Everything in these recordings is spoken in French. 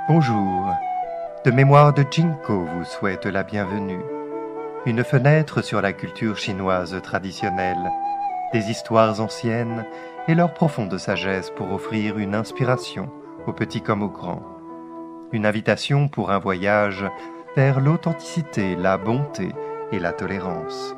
Bonjour, de Mémoire de Jinko vous souhaite la bienvenue. Une fenêtre sur la culture chinoise traditionnelle, des histoires anciennes et leur profonde sagesse pour offrir une inspiration aux petits comme aux grands. Une invitation pour un voyage vers l'authenticité, la bonté et la tolérance.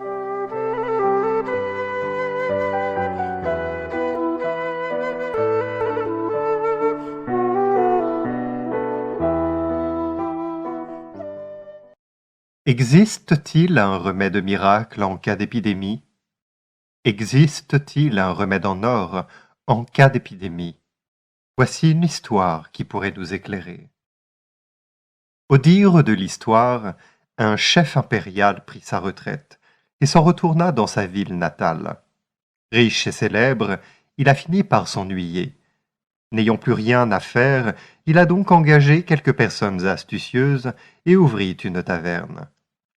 Existe-t-il un remède miracle en cas d'épidémie? Existe-t-il un remède en or en cas d'épidémie? Voici une histoire qui pourrait nous éclairer. Au dire de l'histoire, un chef impérial prit sa retraite et s'en retourna dans sa ville natale. Riche et célèbre, il a fini par s'ennuyer. N'ayant plus rien à faire, il a donc engagé quelques personnes astucieuses et ouvrit une taverne,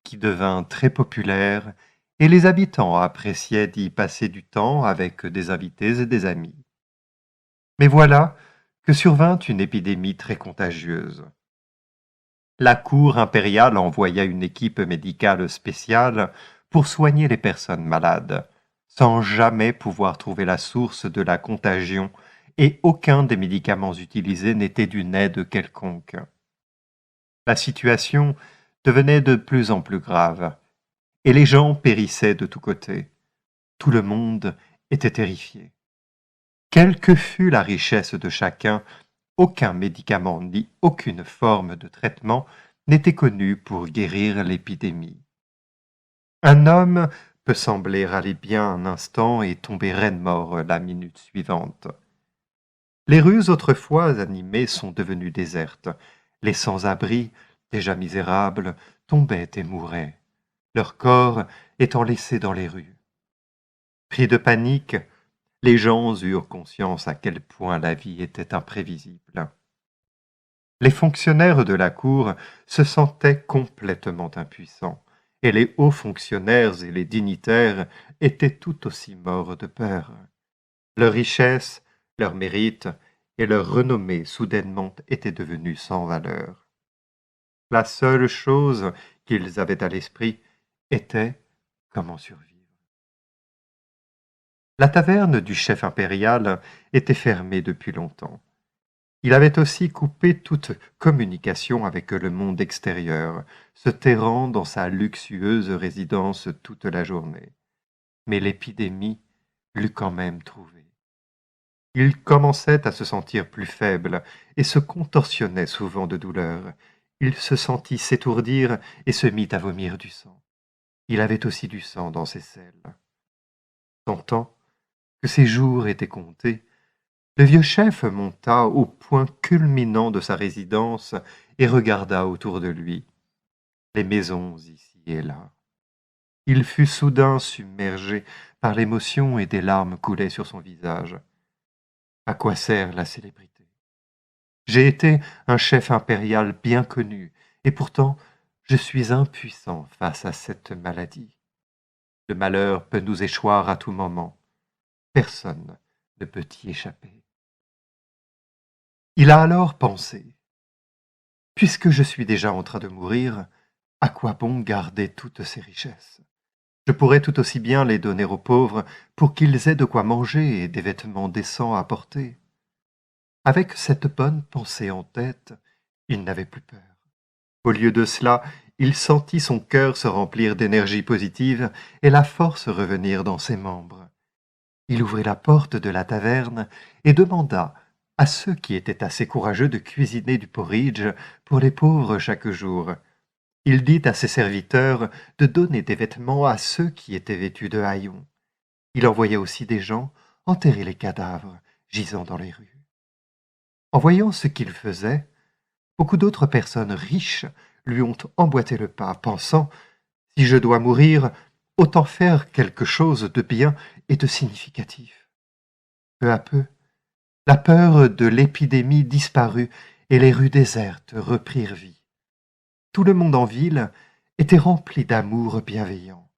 qui devint très populaire, et les habitants appréciaient d'y passer du temps avec des invités et des amis. Mais voilà que survint une épidémie très contagieuse. La cour impériale envoya une équipe médicale spéciale pour soigner les personnes malades, sans jamais pouvoir trouver la source de la contagion, et aucun des médicaments utilisés n'était d'une aide quelconque. La situation devenait de plus en plus grave, et les gens périssaient de tous côtés. Tout le monde était terrifié. Quelle que fût la richesse de chacun, aucun médicament ni aucune forme de traitement n'était connu pour guérir l'épidémie. Un homme peut sembler aller bien un instant et tomber raide mort la minute suivante. Les rues autrefois animées sont devenues désertes. Les sans-abri, déjà misérables, tombaient et mouraient, leurs corps étant laissés dans les rues. Pris de panique, les gens eurent conscience à quel point la vie était imprévisible. Les fonctionnaires de la cour se sentaient complètement impuissants, et les hauts fonctionnaires et les dignitaires étaient tout aussi morts de peur. Leur richesse, leur mérite et leur renommée soudainement étaient devenus sans valeur. La seule chose qu'ils avaient à l'esprit était comment survivre. La taverne du chef impérial était fermée depuis longtemps. Il avait aussi coupé toute communication avec le monde extérieur, se terrant dans sa luxueuse résidence toute la journée. Mais l'épidémie l'eut quand même trouvé. Il commençait à se sentir plus faible et se contorsionnait souvent de douleur. Il se sentit s'étourdir et se mit à vomir du sang. Il avait aussi du sang dans ses selles. Sentant que ses jours étaient comptés, le vieux chef monta au point culminant de sa résidence et regarda autour de lui, les maisons ici et là. Il fut soudain submergé par l'émotion et des larmes coulaient sur son visage. À quoi sert la célébrité? J'ai été un chef impérial bien connu, et pourtant je suis impuissant face à cette maladie. Le malheur peut nous échoir à tout moment. Personne ne peut y échapper. Il a alors pensé, puisque je suis déjà en train de mourir, à quoi bon garder toutes ces richesses? Je pourrais tout aussi bien les donner aux pauvres pour qu'ils aient de quoi manger et des vêtements décents à porter. Avec cette bonne pensée en tête, il n'avait plus peur. Au lieu de cela, il sentit son cœur se remplir d'énergie positive et la force revenir dans ses membres. Il ouvrit la porte de la taverne et demanda à ceux qui étaient assez courageux de cuisiner du porridge pour les pauvres chaque jour. Il dit à ses serviteurs de donner des vêtements à ceux qui étaient vêtus de haillons. Il envoya aussi des gens enterrer les cadavres gisant dans les rues. En voyant ce qu'il faisait, beaucoup d'autres personnes riches lui ont emboîté le pas, pensant « Si je dois mourir, autant faire quelque chose de bien et de significatif. » Peu à peu, la peur de l'épidémie disparut et les rues désertes reprirent vie. Tout le monde en ville était rempli d'amour bienveillant.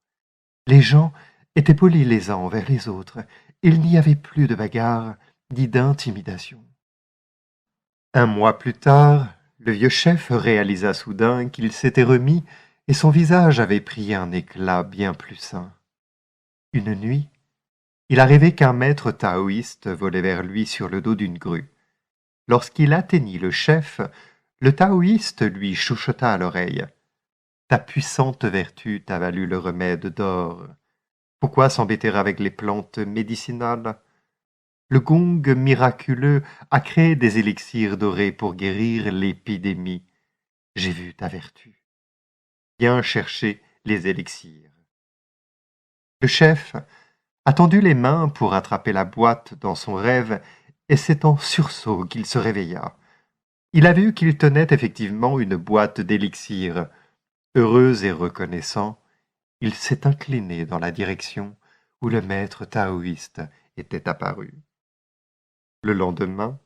Les gens étaient polis les uns envers les autres. Il n'y avait plus de bagarre ni d'intimidation. Un mois plus tard, Le vieux chef réalisa soudain qu'il s'était remis et son visage avait pris un éclat bien plus sain. Une nuit, il a rêvé qu'un maître taoïste volait vers lui sur le dos d'une grue. Lorsqu'il atteignit le chef, le taoïste lui chuchota à l'oreille. « Ta puissante vertu t'a valu le remède d'or. Pourquoi s'embêter avec les plantes médicinales ? Le gong miraculeux a créé des élixirs dorés pour guérir l'épidémie. J'ai vu ta vertu. Viens chercher les élixirs. » Le chef a tendu les mains pour attraper la boîte dans son rêve, et c'est en sursaut qu'il se réveilla. Il a vu qu'il tenait effectivement une boîte d'élixir. Heureux et reconnaissant, il s'est incliné dans la direction où le maître taoïste était apparu. Le lendemain,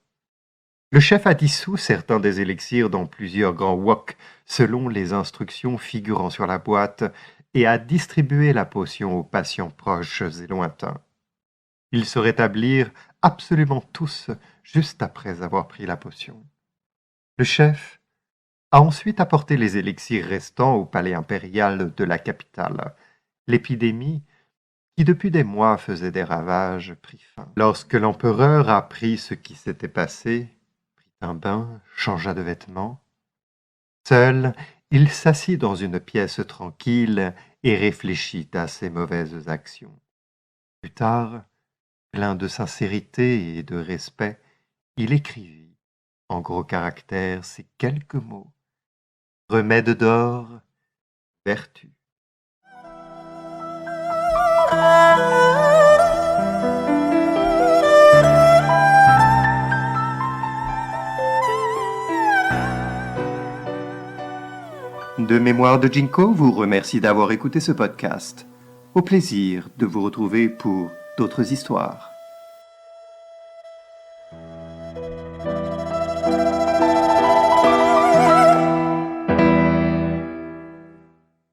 le chef a dissous certains des élixirs dans plusieurs grands woks selon les instructions figurant sur la boîte et a distribué la potion aux patients proches et lointains. Ils se rétablirent absolument tous juste après avoir pris la potion. Le chef a ensuite apporté les élixirs restants au palais impérial de la capitale. L'épidémie, qui depuis des mois faisait des ravages, prit fin. Lorsque l'empereur apprit ce qui s'était passé, prit un bain, changea de vêtements. Seul, il s'assit dans une pièce tranquille et réfléchit à ses mauvaises actions. Plus tard, plein de sincérité et de respect, il écrivit, en gros caractères, ces quelques mots. Remède d'or, vertu. De Mémoire de Jinko vous remercie d'avoir écouté ce podcast. Au plaisir de vous retrouver pour d'autres histoires.